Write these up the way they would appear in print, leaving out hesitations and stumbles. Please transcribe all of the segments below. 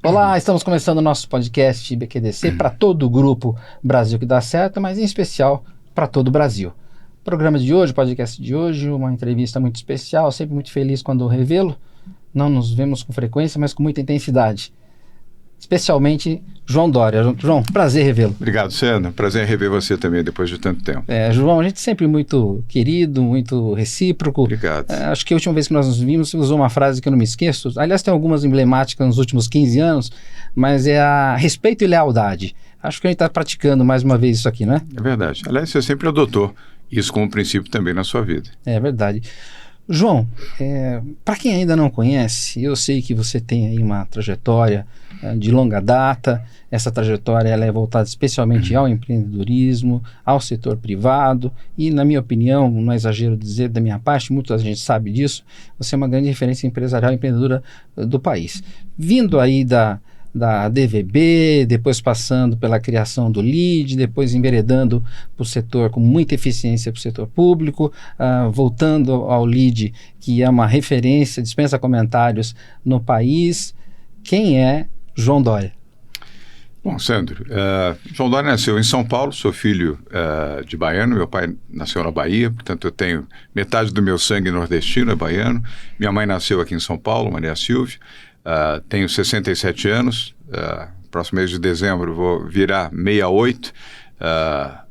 Olá, estamos começando o nosso podcast BQDC para todo o grupo Brasil que dá certo, mas em especial para todo o Brasil. O programa de hoje, o podcast de hoje, uma entrevista muito especial, sempre muito feliz quando revê-lo. Não nos vemos com frequência, mas com muita intensidade. Especialmente João Dória. João, prazer revê-lo. Obrigado, Sandro. Prazer em rever você também depois de tanto tempo. João, a gente sempre muito querido, muito recíproco. Obrigado. Acho que a última vez que nós nos vimos, você usou uma frase que eu não me esqueço. Aliás, tem algumas emblemáticas nos últimos 15 anos, mas é a respeito e lealdade. Acho que a gente está praticando mais uma vez isso aqui, não é? É verdade. Aliás, você sempre adotou isso como princípio também na sua vida. É verdade. João, para quem ainda não conhece, eu sei que você tem aí uma trajetória de longa data. Essa trajetória ela é voltada especialmente ao empreendedorismo, ao setor privado e, na minha opinião, não é exagero dizer da minha parte, muita gente sabe disso, você é uma grande referência empresarial e empreendedora do país. Vindo aí da DVB, depois passando pela criação do LEAD, depois enveredando para o setor com muita eficiência para o setor público, voltando ao LEAD, que é uma referência, dispensa comentários no país. Quem é João Dória? Bom, Sandro, João Dória nasceu em São Paulo, sou filho de baiano, meu pai nasceu na Bahia, portanto eu tenho metade do meu sangue nordestino é baiano. Minha mãe nasceu aqui em São Paulo, Maria Silvia. Tenho 67 anos, próximo mês de dezembro vou virar 68.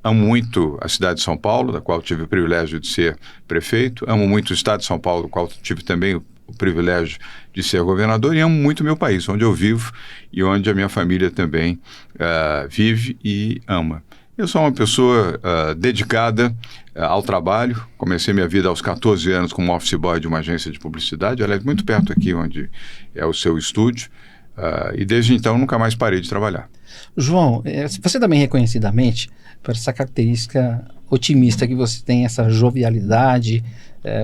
Amo muito a cidade de São Paulo, da qual tive o privilégio de ser prefeito. Amo muito o estado de São Paulo, do qual tive também o privilégio de ser governador. E amo muito o meu país, onde eu vivo e onde a minha família também vive e ama. Eu sou uma pessoa dedicada ao trabalho. Comecei minha vida aos 14 anos como office boy de uma agência de publicidade, aliás, muito perto aqui onde é o seu estúdio, e desde então nunca mais parei de trabalhar. João, você também reconhecidamente, por essa característica otimista que você tem, essa jovialidade,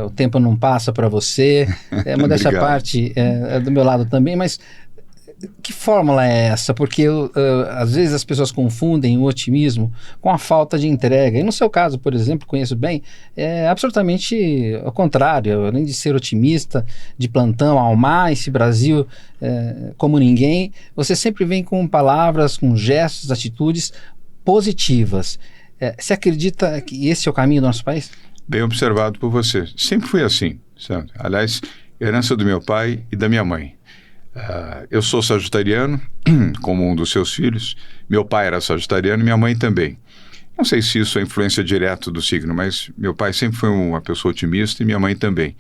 o tempo não passa para você, uma dessa parte é do meu lado também, mas que fórmula é essa? Porque às vezes as pessoas confundem o otimismo com a falta de entrega. E no seu caso, por exemplo, conheço bem, é absolutamente ao contrário. Além de ser otimista, de plantão, amar esse Brasil como ninguém, você sempre vem com palavras, com gestos, atitudes positivas. Você acredita que esse é o caminho do nosso país? Bem observado por você. Sempre fui assim, Sandro. Aliás, herança do meu pai e da minha mãe. Eu sou sagitariano, como um dos seus filhos. Meu pai era sagitariano e minha mãe também. Não sei se isso é influência direta do signo, mas meu pai sempre foi uma pessoa otimista e minha mãe também.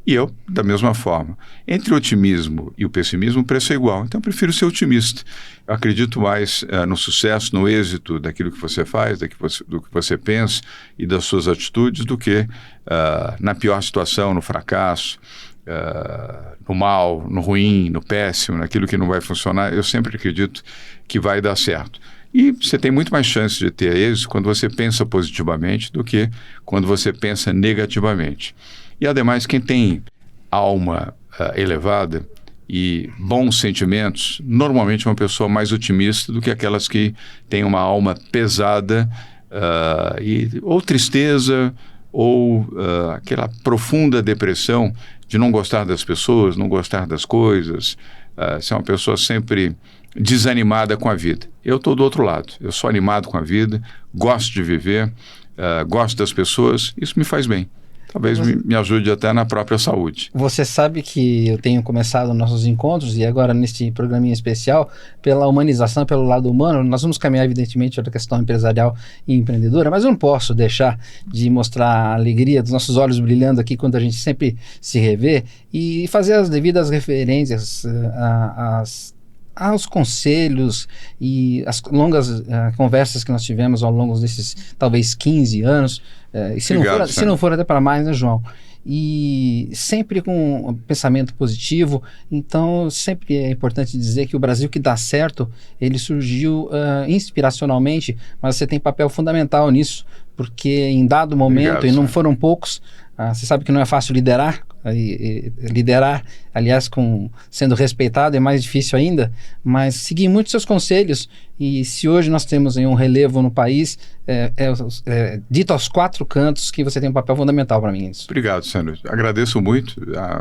E eu, da mesma forma. Entre o otimismo e o pessimismo, o preço é igual. Então eu prefiro ser otimista. Eu acredito mais no sucesso, no êxito daquilo que você faz, do que você pensa e das suas atitudes, do que na pior situação, no fracasso, no mal, no ruim, no péssimo, naquilo que não vai funcionar. Eu sempre acredito que vai dar certo. E você tem muito mais chance de ter êxito quando você pensa positivamente do que quando você pensa negativamente. E, ademais, quem tem alma elevada e bons sentimentos, normalmente é uma pessoa mais otimista do que aquelas que têm uma alma pesada ou tristeza ou aquela profunda depressão de não gostar das pessoas, não gostar das coisas, ser uma pessoa sempre desanimada com a vida. Eu estou do outro lado, eu sou animado com a vida, gosto de viver, gosto das pessoas, isso me faz bem. Talvez me ajude até na própria saúde. Você sabe que eu tenho começado nossos encontros, e agora neste programinha especial, pela humanização, pelo lado humano. Nós vamos caminhar, evidentemente, para a questão empresarial e empreendedora, mas eu não posso deixar de mostrar a alegria dos nossos olhos brilhando aqui quando a gente sempre se revê e fazer as devidas referências aos conselhos e as longas conversas que nós tivemos ao longo desses, talvez, 15 anos, e se não for até para mais, né, João? E sempre com um pensamento positivo. Então sempre é importante dizer que o Brasil que dá certo, ele surgiu inspiracionalmente, mas você tem papel fundamental nisso, porque em dado momento, Obrigado, e não foram poucos, você sabe que não é fácil liderar, liderar, aliás, sendo respeitado é mais difícil ainda, mas seguir muitos seus conselhos. E se hoje nós temos um relevo no país, dito aos quatro cantos, que você tem um papel fundamental para mim nisso. Obrigado, Sandro. Agradeço muito.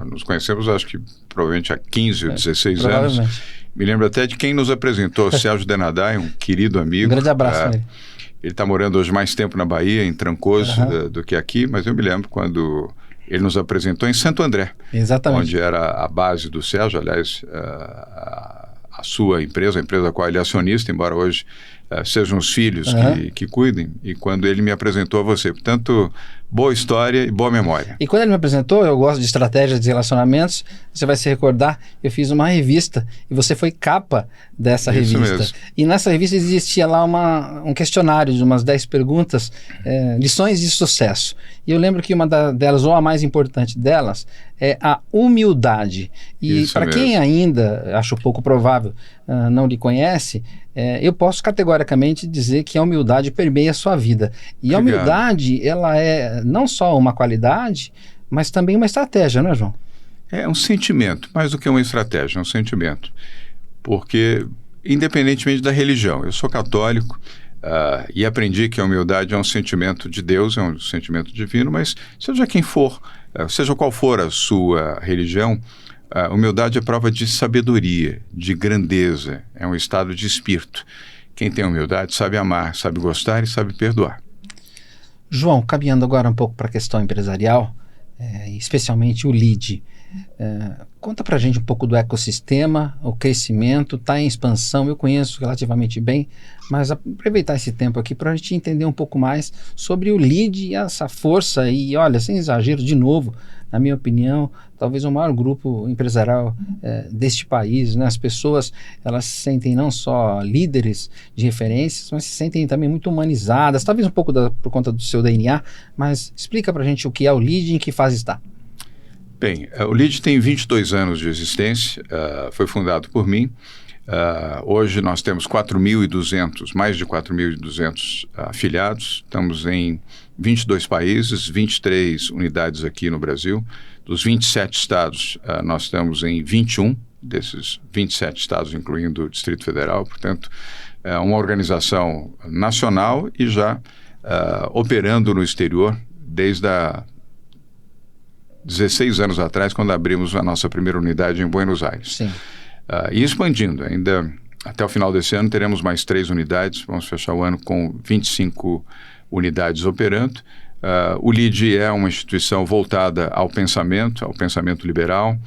Nos conhecemos, acho que provavelmente há 15 ou 16 anos. Me lembro até de quem nos apresentou, Sérgio Denadai, um querido amigo. Um grande abraço nele. Ele está morando hoje mais tempo na Bahia, em Trancoso, do que aqui, mas eu me lembro quando ele nos apresentou em Santo André. Exatamente. Onde era a base do Sérgio, aliás, a sua empresa, a empresa da qual ele é acionista, embora hoje sejam os filhos que cuidem, e quando ele me apresentou a você. Portanto, boa história e boa memória. E quando ele me apresentou, eu gosto de estratégias de relacionamentos, você vai se recordar, eu fiz uma revista e você foi capa dessa Isso revista. mesmo. E nessa revista existia lá um questionário de umas 10 perguntas, lições de sucesso. E eu lembro que uma delas, ou a mais importante delas, é a humildade. E para quem ainda, acho pouco provável, não lhe conhece, eu posso categoricamente dizer que a humildade permeia a sua vida. E a humildade, ela é não só uma qualidade, mas também uma estratégia, não é, João? É um sentimento, mais do que uma estratégia, é um sentimento. Porque, independentemente da religião, eu sou católico e aprendi que a humildade é um sentimento de Deus, é um sentimento divino, mas seja quem for, seja qual for a sua religião, a humildade é prova de sabedoria, de grandeza, é um estado de espírito. Quem tem humildade sabe amar, sabe gostar e sabe perdoar. João, caminhando agora um pouco para a questão empresarial, especialmente o lead, conta para a gente um pouco do ecossistema, o crescimento, está em expansão, eu conheço relativamente bem, mas aproveitar esse tempo aqui para a gente entender um pouco mais sobre o lead e essa força, e olha, sem exagero, de novo, na minha opinião, talvez o maior grupo empresarial deste país, né? As pessoas, elas se sentem não só líderes de referências, mas se sentem também muito humanizadas, talvez um pouco por conta do seu DNA, mas explica pra gente o que é o lead e em que fase está. Bem, o lead tem 22 anos de existência, foi fundado por mim. Hoje nós temos 4.200, mais de 4.200 afiliados, estamos em 22 países, 23 unidades aqui no Brasil. Dos 27 estados, nós estamos em 21 desses 27 estados, incluindo o Distrito Federal. Portanto, é uma organização nacional e já operando no exterior desde 16 anos atrás, quando abrimos a nossa primeira unidade em Buenos Aires. Sim. E expandindo, ainda até o final desse ano teremos mais 3 unidades, vamos fechar o ano com 25 unidades operando. O LEAD é uma instituição voltada ao pensamento liberal,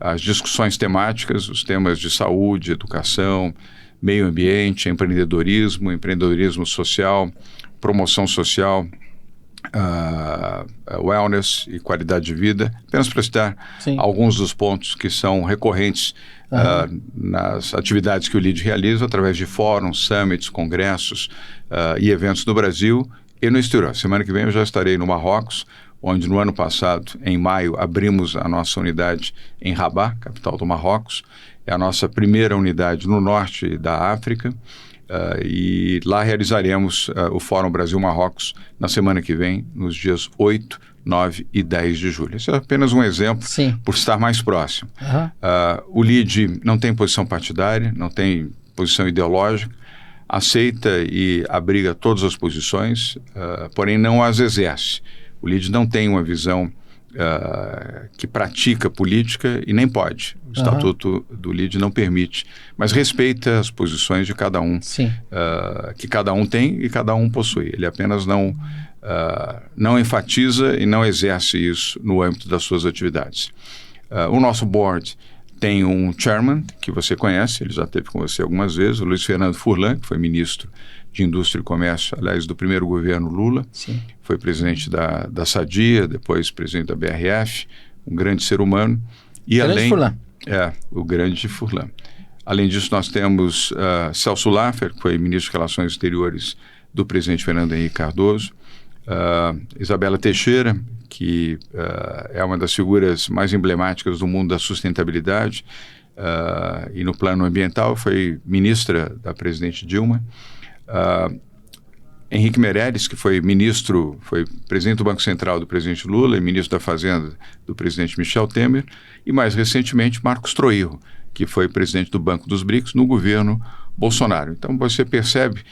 às discussões temáticas, os temas de saúde, educação, meio ambiente, empreendedorismo social, promoção social, wellness e qualidade de vida, apenas para citar alguns dos pontos que são recorrentes nas atividades que o LEAD realiza através de fóruns, summits, congressos e eventos no Brasil e no exterior. Semana que vem eu já estarei no Marrocos, onde no ano passado, em maio, abrimos a nossa unidade em Rabat, capital do Marrocos. É a nossa primeira unidade no norte da África. E lá realizaremos o Fórum Brasil-Marrocos na semana que vem, nos dias 8, 9 e 10 de julho. Esse é apenas um exemplo por estar mais próximo. O LEAD não tem posição partidária, não tem posição ideológica, aceita e abriga todas as posições, porém não as exerce. O LEAD não tem uma visão que pratica política e nem pode. O estatuto do LEAD não permite, mas respeita as posições de cada um, que cada um tem e cada um possui. Ele apenas não enfatiza e não exerce isso no âmbito das suas atividades. O nosso board tem um chairman, que você conhece, ele já esteve com você algumas vezes, o Luiz Fernando Furlan, que foi ministro de Indústria e Comércio, aliás, do primeiro governo Lula. Foi presidente da Sadia, depois presidente da BRF, um grande ser humano. E Furlan. O grande Furlan. Além disso, nós temos Celso Laffer, que foi ministro de Relações Exteriores do presidente Fernando Henrique Cardoso, Isabela Teixeira, que é uma das figuras mais emblemáticas do mundo da sustentabilidade e no plano ambiental, foi ministra da presidente Dilma. Henrique Meirelles, que foi presidente do Banco Central do presidente Lula e ministro da Fazenda do presidente Michel Temer, e mais recentemente Marcos Troillo, que foi presidente do Banco dos BRICS no governo Bolsonaro. Então você percebe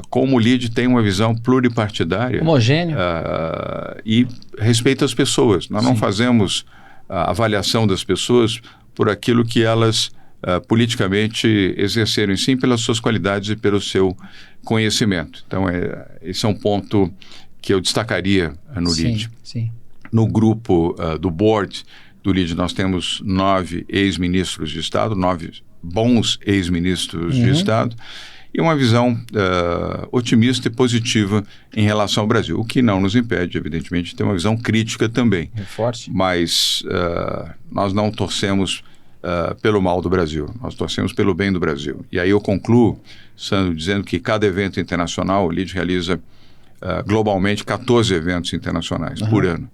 como o LEAD tem uma visão pluripartidária, homogênea, e respeita as pessoas. Nós não fazemos a avaliação das pessoas por aquilo que elas politicamente exerceram sim pelas suas qualidades e pelo seu conhecimento. Então, esse é um ponto que eu destacaria no LIDE. Sim. No grupo do board do LIDE, nós temos 9 ex-ministros de Estado, 9 bons ex-ministros de Estado, e uma visão otimista e positiva em relação ao Brasil, o que não nos impede, evidentemente, de ter uma visão crítica também. É forte. Mas nós não torcemos pelo mal do Brasil, nós torcemos pelo bem do Brasil. E aí eu concluo, Sandro, dizendo que cada evento internacional, o LIDE realiza globalmente 14 eventos internacionais por ano.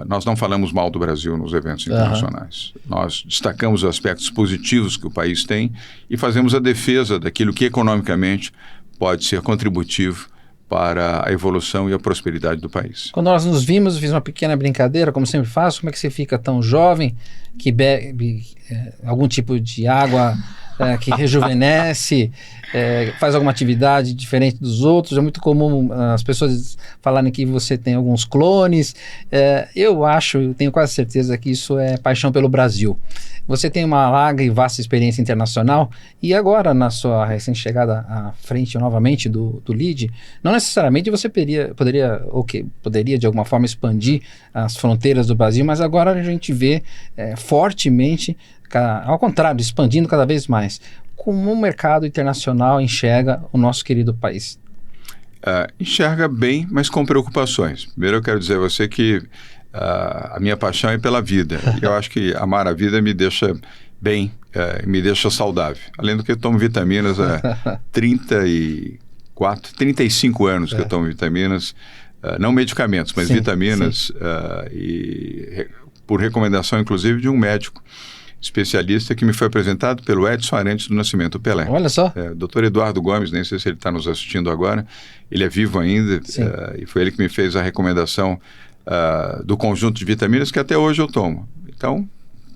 Nós não falamos mal do Brasil nos eventos internacionais. Nós destacamos os aspectos positivos que o país tem e fazemos a defesa daquilo que economicamente pode ser contributivo para a evolução e a prosperidade do país. Quando nós nos vimos, eu fiz uma pequena brincadeira, como sempre faço. Como é que você fica tão jovem, que bebe algum tipo de água que rejuvenesce, faz alguma atividade diferente dos outros? É muito comum as pessoas falarem que você tem alguns clones. Eu tenho quase certeza que isso é paixão pelo Brasil. Você tem uma larga e vasta experiência internacional e agora, na sua recém-chegada à frente novamente do LIDE, não necessariamente você poderia de alguma forma expandir as fronteiras do Brasil, mas agora a gente vê fortemente, ao contrário, expandindo cada vez mais. Como o mercado internacional enxerga o nosso querido país? Enxerga bem, mas com preocupações. Primeiro eu quero dizer a você que a minha paixão é pela vida. Eu acho que amar a vida me deixa bem, me deixa saudável. Além do que eu tomo vitaminas há 35 anos que eu tomo vitaminas, não medicamentos, mas vitaminas, por recomendação inclusive de um médico especialista que me foi apresentado pelo Edson Arantes do Nascimento, o Pelé. Olha só. Dr. Eduardo Gomes, nem sei se ele está nos assistindo agora, ele é vivo ainda, e foi ele que me fez a recomendação do conjunto de vitaminas que até hoje eu tomo. Então,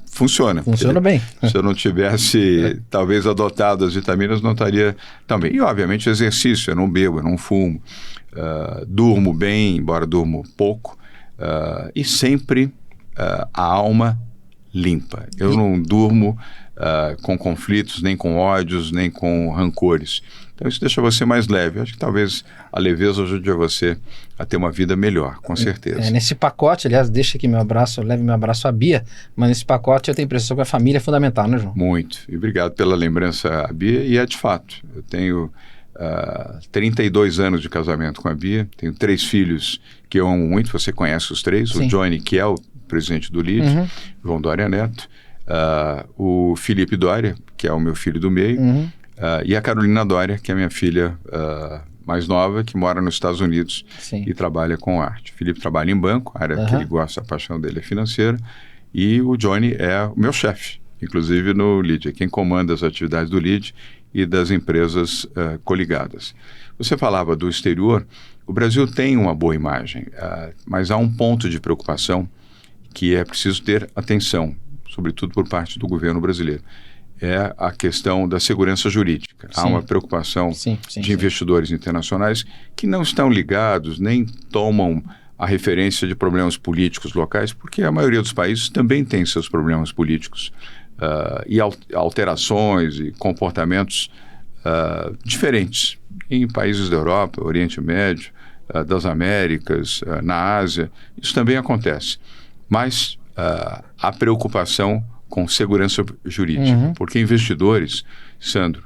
funciona. Funciona bem. Se eu não tivesse, talvez, adotado as vitaminas, não estaria tão bem. E, obviamente, exercício, eu não bebo, eu não fumo, durmo bem, embora durmo pouco, e sempre a alma limpa. Eu não durmo com conflitos, nem com ódios, nem com rancores. Então isso deixa você mais leve. Eu acho que talvez a leveza ajude a você a ter uma vida melhor, com certeza. Nesse pacote, aliás, deixa aqui meu abraço, leve meu abraço à Bia, mas nesse pacote eu tenho a impressão que a família é fundamental, né, João? Muito. E obrigado pela lembrança à Bia, e é de fato. Eu tenho 32 anos de casamento com a Bia, tenho 3 filhos que eu amo muito, você conhece os 3, o Johnny, que é o presidente do LIDE, João Dória Neto, o Felipe Dória, que é o meu filho do meio, e a Carolina Dória, que é a minha filha mais nova, que mora nos Estados Unidos e trabalha com arte. O Felipe trabalha em banco, a área que ele gosta, a paixão dele é financeira, e o Johnny é o meu chefe, inclusive no LIDE, é quem comanda as atividades do LIDE e das empresas coligadas. Você falava do exterior, o Brasil tem uma boa imagem, mas há um ponto de preocupação que é preciso ter atenção, sobretudo por parte do governo brasileiro. É a questão da segurança jurídica. Há uma preocupação de investidores internacionais que não estão ligados, nem tomam a referência de problemas políticos locais, porque a maioria dos países também tem seus problemas políticos e alterações e comportamentos diferentes em países da Europa, Oriente Médio, das Américas, na Ásia. Isso também acontece. Mas há preocupação com segurança jurídica, porque investidores, Sandro,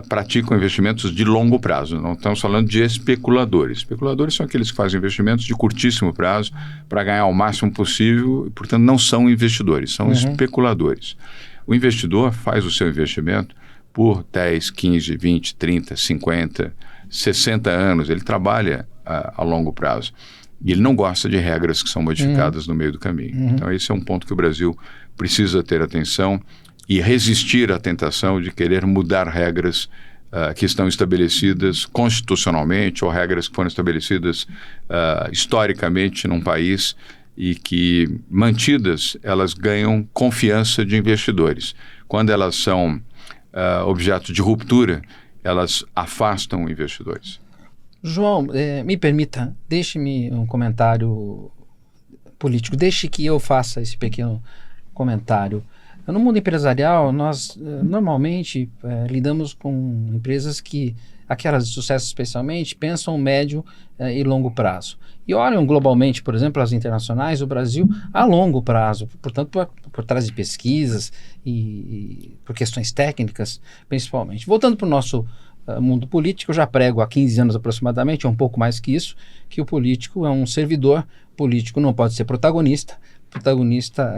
praticam investimentos de longo prazo, não estamos falando de especuladores. Especuladores são aqueles que fazem investimentos de curtíssimo prazo para ganhar o máximo possível, e, portanto, não são investidores, são especuladores. O investidor faz o seu investimento por 10, 15, 20, 30, 50, 60 anos, ele trabalha a longo prazo. E ele não gosta de regras que são modificadas no meio do caminho. Então, esse é um ponto que o Brasil precisa ter atenção e resistir à tentação de querer mudar regras que estão estabelecidas constitucionalmente ou regras que foram estabelecidas historicamente num país e que, mantidas, elas ganham confiança de investidores. Quando elas são objeto de ruptura, elas afastam investidores. João, me permita, deixe-me um comentário político, deixe que eu faça esse pequeno comentário. No mundo empresarial, nós normalmente lidamos com empresas que, aquelas de sucesso especialmente, pensam médio e longo prazo. E olham globalmente, por exemplo, as internacionais, o Brasil, a longo prazo, portanto, por trás de pesquisas e por questões técnicas, principalmente. Voltando para o nosso mundo político, eu já prego há 15 anos aproximadamente, ou um pouco mais que isso, que o político é um servidor, político não pode ser protagonista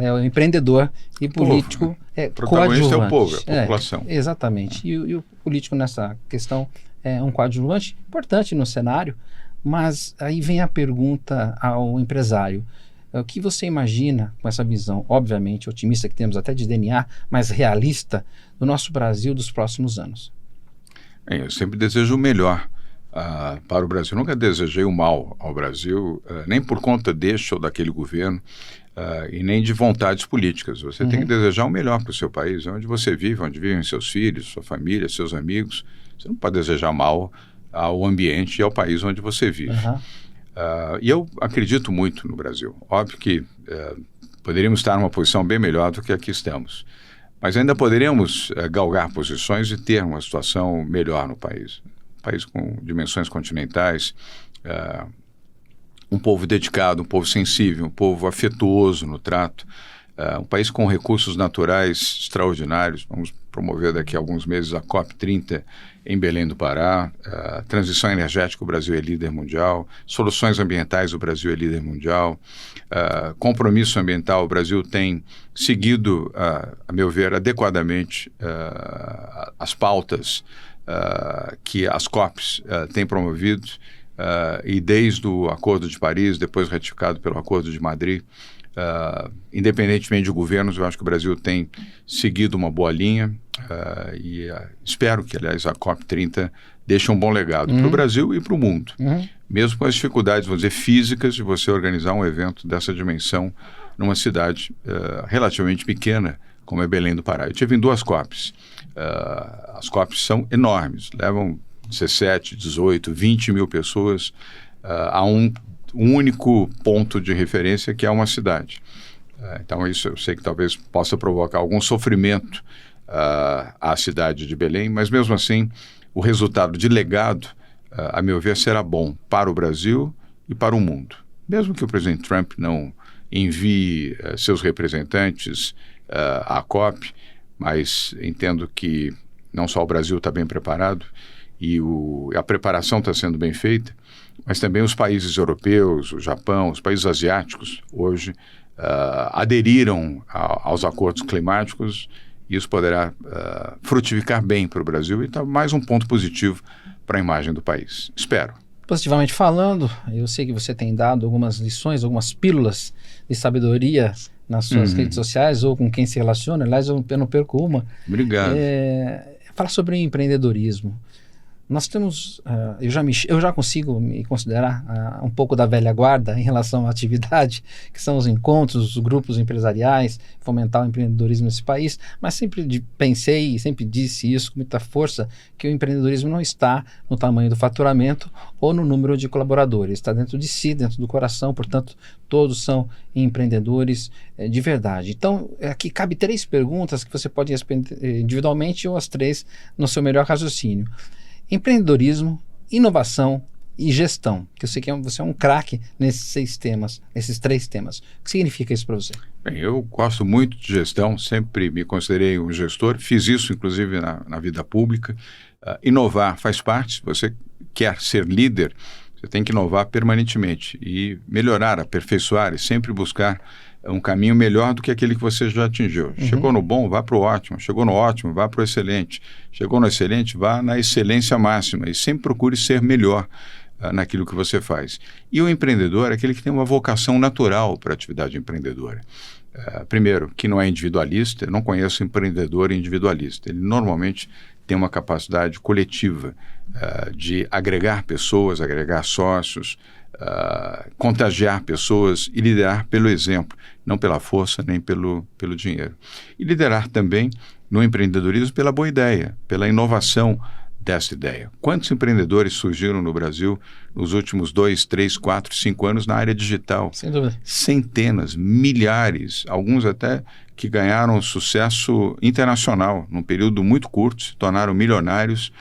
é o empreendedor e político é coadjuvante. É o povo, é a população. Exatamente. E o político nessa questão é um coadjuvante importante no cenário, mas aí vem a pergunta ao empresário. O que você imagina com essa visão, obviamente, otimista que temos até de DNA, mas realista, do nosso Brasil dos próximos anos? Eu sempre desejo o melhor para o Brasil. Nunca desejei o mal ao Brasil, nem por conta deste ou daquele governo, e nem de vontades políticas. Você tem que desejar o melhor para o seu país, onde você vive, onde vivem seus filhos, sua família, seus amigos. Você não pode desejar mal ao ambiente e ao país onde você vive. E eu acredito muito no Brasil. Óbvio que poderíamos estar numa posição bem melhor do que aqui estamos. Mas ainda poderíamos galgar posições e ter uma situação melhor no país. Um país com dimensões continentais, um povo dedicado, um povo sensível, um povo afetuoso no trato, um país com recursos naturais extraordinários. Vamos promover daqui a alguns meses a COP30 em Belém do Pará. Transição energética, o Brasil é líder mundial. Soluções ambientais, o Brasil é líder mundial. Compromisso ambiental, o Brasil tem seguido, a meu ver, adequadamente as pautas que as COPs têm promovido. E desde o Acordo de Paris, depois ratificado pelo Acordo de Madrid, independentemente de governos, eu acho que o Brasil tem seguido uma boa linha e espero que, aliás, a COP30 deixe um bom legado para o Brasil e para o mundo. Mesmo com as dificuldades, vamos dizer, físicas de você organizar um evento dessa dimensão numa cidade relativamente pequena, como é Belém do Pará. Eu tive em 2 COPs. As COPs são enormes, levam 17, 18, 20 mil pessoas a um único ponto de referência, que é uma cidade. Então isso eu sei que talvez possa provocar algum sofrimento à cidade de Belém, mas mesmo assim o resultado de legado, a meu ver, será bom para o Brasil e para o mundo. Mesmo que o presidente Trump não envie seus representantes à COP, mas entendo que não só o Brasil está bem preparado, e a preparação está sendo bem feita, mas também os países europeus, o Japão, os países asiáticos, hoje, aderiram aos acordos climáticos, e isso poderá frutificar bem para o Brasil e tá mais um ponto positivo para a imagem do país. Espero. Positivamente falando, eu sei que você tem dado algumas lições, algumas pílulas de sabedoria nas suas redes sociais ou com quem se relaciona. Aliás, eu não perco uma. Obrigado. Falar sobre empreendedorismo. Nós temos, eu já consigo me considerar um pouco da velha guarda em relação à atividade, que são os encontros, os grupos empresariais, fomentar o empreendedorismo nesse país, mas sempre pensei e sempre disse isso com muita força, que o empreendedorismo não está no tamanho do faturamento ou no número de colaboradores, está dentro de si, dentro do coração, portanto, todos são empreendedores de verdade. Então, aqui cabe 3 perguntas que você pode responder individualmente ou as 3 no seu melhor raciocínio. Empreendedorismo, inovação e gestão, que eu sei que você é um craque nesses 3 temas. O que significa isso para você? Bem, eu gosto muito de gestão, sempre me considerei um gestor, fiz isso inclusive na vida pública. Inovar faz parte, se você quer ser líder, você tem que inovar permanentemente e melhorar, aperfeiçoar e sempre buscar um caminho melhor do que aquele que você já atingiu. Chegou no bom, vá para o ótimo. Chegou no ótimo, vá para o excelente. Chegou no excelente, vá na excelência máxima. E sempre procure ser melhor naquilo que você faz. E o empreendedor é aquele que tem uma vocação natural para a atividade empreendedora. Primeiro, que não é individualista. Eu não conheço empreendedor individualista. Ele normalmente tem uma capacidade coletiva de agregar pessoas, agregar sócios, contagiar pessoas e liderar pelo exemplo, não pela força nem pelo dinheiro. E liderar também no empreendedorismo pela boa ideia, pela inovação dessa ideia. Quantos empreendedores surgiram no Brasil nos últimos 2, 3, 4, 5 anos na área digital? Sem dúvida. Centenas, milhares, alguns até que ganharam sucesso internacional num período muito curto, se tornaram milionários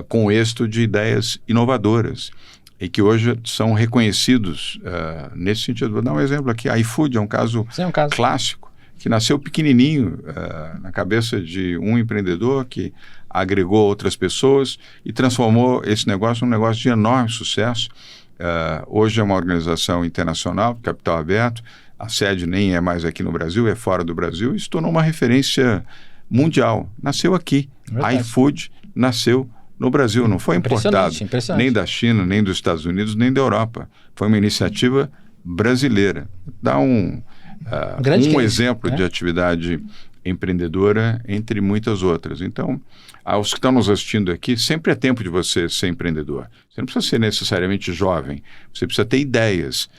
com êxito de ideias inovadoras e que hoje são reconhecidos nesse sentido. Vou dar um exemplo aqui. A iFood é um caso clássico, que nasceu pequenininho na cabeça de um empreendedor que agregou outras pessoas e transformou esse negócio num negócio de enorme sucesso. Hoje é uma organização internacional, capital aberto, a sede nem é mais aqui no Brasil, é fora do Brasil, e se tornou uma referência mundial. Nasceu aqui. A iFood nasceu no Brasil, não foi importado nem da China, nem dos Estados Unidos, nem da Europa. Foi uma iniciativa brasileira. Dá um exemplo de atividade empreendedora entre muitas outras. Então, aos que estão nos assistindo aqui, sempre é tempo de você ser empreendedor. Você não precisa ser necessariamente jovem, você precisa ter ideias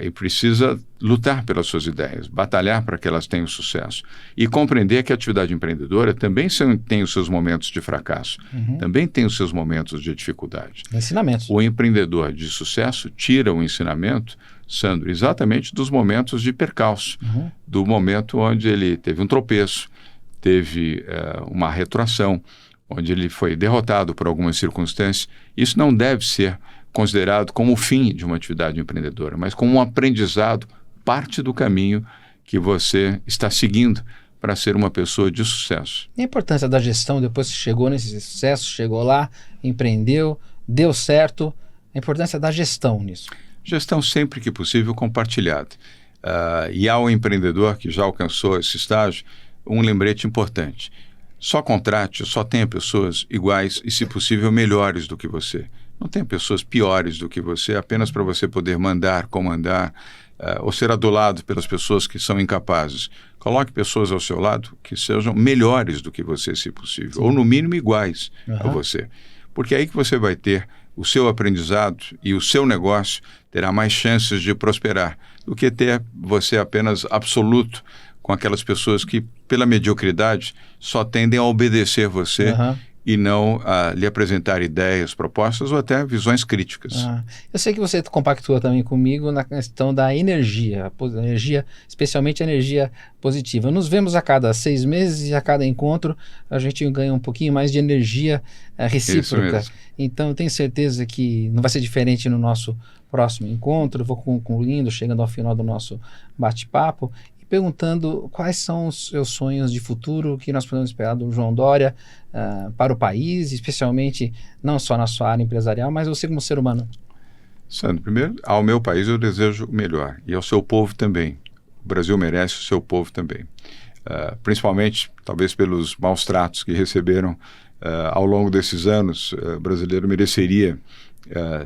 e precisa lutar pelas suas ideias, batalhar para que elas tenham sucesso e compreender que a atividade empreendedora também tem os seus momentos de fracasso, também tem os seus momentos de dificuldade. Ensinamentos. O empreendedor de sucesso tira o ensinamento, Sandro, exatamente dos momentos de percalço, do momento onde ele teve um tropeço, teve uma retroação, onde ele foi derrotado por algumas circunstâncias. Isso não deve ser considerado como o fim de uma atividade empreendedora, mas como um aprendizado, parte do caminho que você está seguindo para ser uma pessoa de sucesso. E a importância da gestão depois que chegou nesse sucesso, chegou lá, empreendeu, deu certo, a importância da gestão nisso. Gestão sempre que possível compartilhada. E ao empreendedor que já alcançou esse estágio, um lembrete importante. Só contrate, só tenha pessoas iguais e, se possível, melhores do que você. Não tenha pessoas piores do que você, apenas para você poder mandar, comandar, ou ser adulado pelas pessoas que são incapazes. Coloque pessoas ao seu lado que sejam melhores do que você, se possível, ou no mínimo iguais a você. Porque é aí que você vai ter o seu aprendizado e o seu negócio terá mais chances de prosperar do que ter você apenas absoluto com aquelas pessoas que, pela mediocridade, só tendem a obedecer você e não a lhe apresentar ideias, propostas ou até visões críticas. Eu sei que você compactua também comigo na questão da energia, especialmente a energia positiva. Nos vemos a cada 6 meses e a cada encontro a gente ganha um pouquinho mais de energia recíproca. Então eu tenho certeza que não vai ser diferente no nosso próximo encontro. Eu vou concluindo, chegando ao final do nosso bate-papo, perguntando quais são os seus sonhos de futuro que nós podemos esperar do João Doria para o país, especialmente não só na sua área empresarial, mas você como ser humano. Sandro, primeiro, ao meu país eu desejo o melhor e ao seu povo também. O Brasil merece o seu povo também. Principalmente, talvez pelos maus tratos que receberam ao longo desses anos, o brasileiro mereceria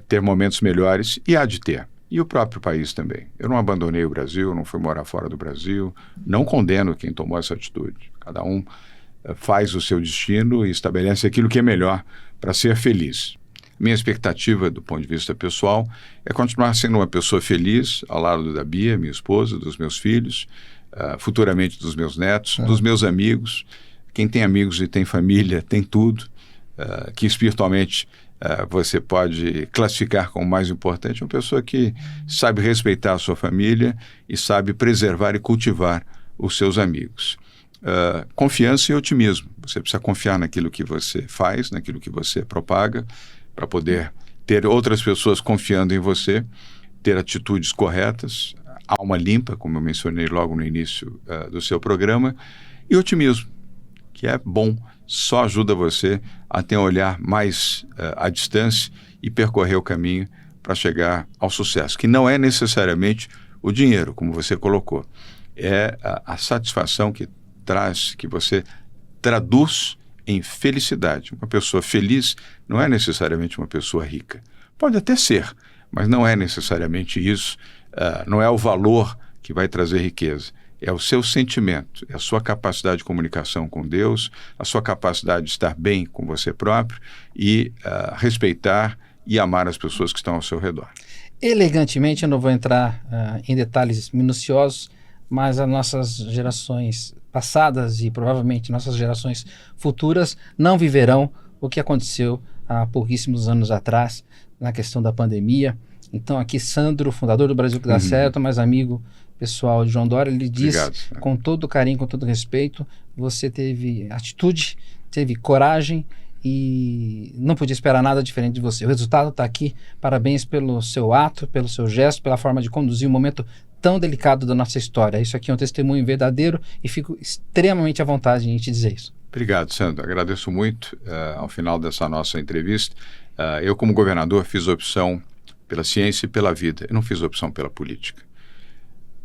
ter momentos melhores e há de ter. E o próprio país também. Eu não abandonei o Brasil, não fui morar fora do Brasil, não condeno quem tomou essa atitude. Cada um faz o seu destino e estabelece aquilo que é melhor para ser feliz. Minha expectativa, do ponto de vista pessoal, é continuar sendo uma pessoa feliz ao lado da Bia, minha esposa, dos meus filhos, futuramente dos meus netos, dos meus amigos. Quem tem amigos e tem família tem tudo, que espiritualmente você pode classificar como mais importante, uma pessoa que sabe respeitar a sua família e sabe preservar e cultivar os seus amigos. Confiança e otimismo. Você precisa confiar naquilo que você faz, naquilo que você propaga, para poder ter outras pessoas confiando em você, ter atitudes corretas, alma limpa, como eu mencionei logo no início do seu programa, e otimismo, que é bom, só ajuda você a ter um olhar mais à distância e percorrer o caminho para chegar ao sucesso, que não é necessariamente o dinheiro, como você colocou. É a satisfação que traz, que você traduz em felicidade. Uma pessoa feliz não é necessariamente uma pessoa rica. Pode até ser, mas não é necessariamente isso. Não é o valor que vai trazer riqueza. É o seu sentimento, é a sua capacidade de comunicação com Deus, a sua capacidade de estar bem com você próprio e respeitar e amar as pessoas que estão ao seu redor. Elegantemente, eu não vou entrar em detalhes minuciosos, mas as nossas gerações passadas e provavelmente nossas gerações futuras não viverão o que aconteceu há pouquíssimos anos atrás, na questão da pandemia. Então aqui Sandro, fundador do Brasil que dá certo, mas amigo pessoal de João Dória, ele diz com todo carinho, com todo respeito, você teve atitude, teve coragem e não podia esperar nada diferente de você. O resultado está aqui, parabéns pelo seu ato, pelo seu gesto, pela forma de conduzir um momento tão delicado da nossa história. Isso aqui é um testemunho verdadeiro e fico extremamente à vontade em te dizer isso. Obrigado, Sandro. Agradeço muito. Ao final dessa nossa entrevista, eu como governador fiz opção pela ciência e pela vida. Eu não fiz opção pela política.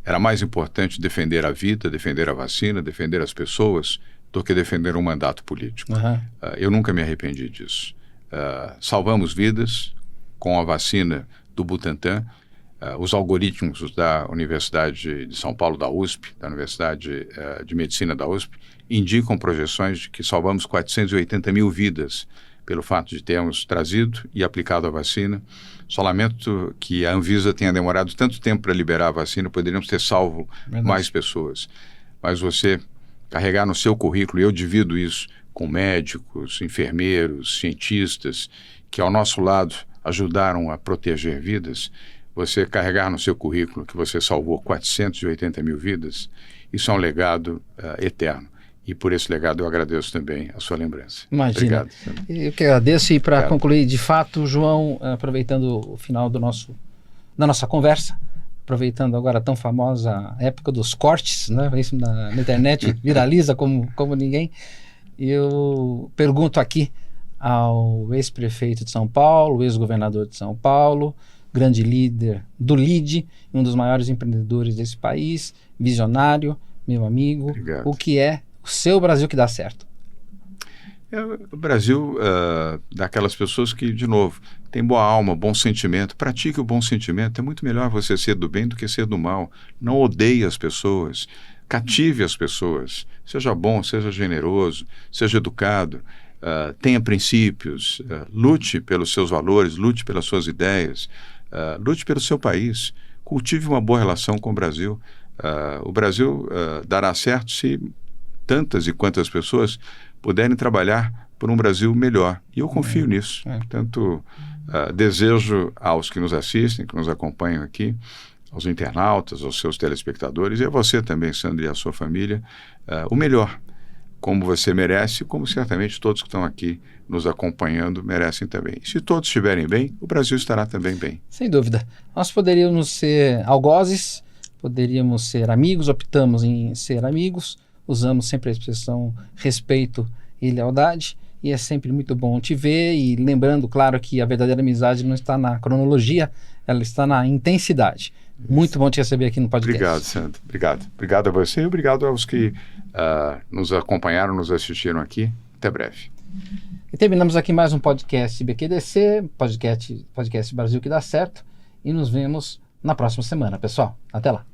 Era mais importante defender a vida, defender a vacina, defender as pessoas, do que defender um mandato político. Eu nunca me arrependi disso. Salvamos vidas com a vacina do Butantan. Os algoritmos da Universidade de São Paulo, da USP, da Universidade de Medicina da USP, indicam projeções de que salvamos 480 mil vidas pelo fato de termos trazido e aplicado a vacina. Só lamento que a Anvisa tenha demorado tanto tempo para liberar a vacina, poderíamos ter salvo mais pessoas. Mas você carregar no seu currículo, e eu divido isso com médicos, enfermeiros, cientistas, que ao nosso lado ajudaram a proteger vidas, você carregar no seu currículo que você salvou 480 mil vidas, isso é um legado eterno. E por esse legado eu agradeço também a sua lembrança. Imagina. Obrigado. Eu que agradeço. E para concluir, de fato, João, aproveitando o final da nossa conversa, aproveitando agora a tão famosa época dos cortes, né? Isso na internet viraliza como ninguém. Eu pergunto aqui ao ex-prefeito de São Paulo, ex-governador de São Paulo, grande líder do LIDE, um dos maiores empreendedores desse país, visionário, meu amigo. Obrigado. O que é o seu Brasil que dá certo? É o Brasil daquelas pessoas que, de novo, tem boa alma, bom sentimento. Pratique o bom sentimento. É muito melhor você ser do bem do que ser do mal. Não odeie as pessoas. Cative as pessoas. Seja bom, seja generoso, seja educado. Tenha princípios. Lute pelos seus valores, lute pelas suas ideias. Lute pelo seu país. Cultive uma boa relação com o Brasil. O Brasil dará certo se tantas e quantas pessoas puderem trabalhar por um Brasil melhor. E eu confio nisso. Portanto, desejo aos que nos assistem, que nos acompanham aqui, aos internautas, aos seus telespectadores, e a você também, Sandro, e a sua família, o melhor, como você merece, como certamente todos que estão aqui nos acompanhando merecem também. E se todos estiverem bem, o Brasil estará também bem. Sem dúvida. Nós poderíamos ser algozes, poderíamos ser amigos, optamos em ser amigos, usamos sempre a expressão respeito e lealdade, e é sempre muito bom te ver, e lembrando, claro, que a verdadeira amizade não está na cronologia, ela está na intensidade. Muito bom te receber aqui no podcast. Obrigado, Sandro. Obrigado. Obrigado a você e obrigado aos que nos acompanharam, nos assistiram aqui. Até breve. E terminamos aqui mais um podcast BQDC, podcast Brasil que dá certo, e nos vemos na próxima semana, pessoal. Até lá.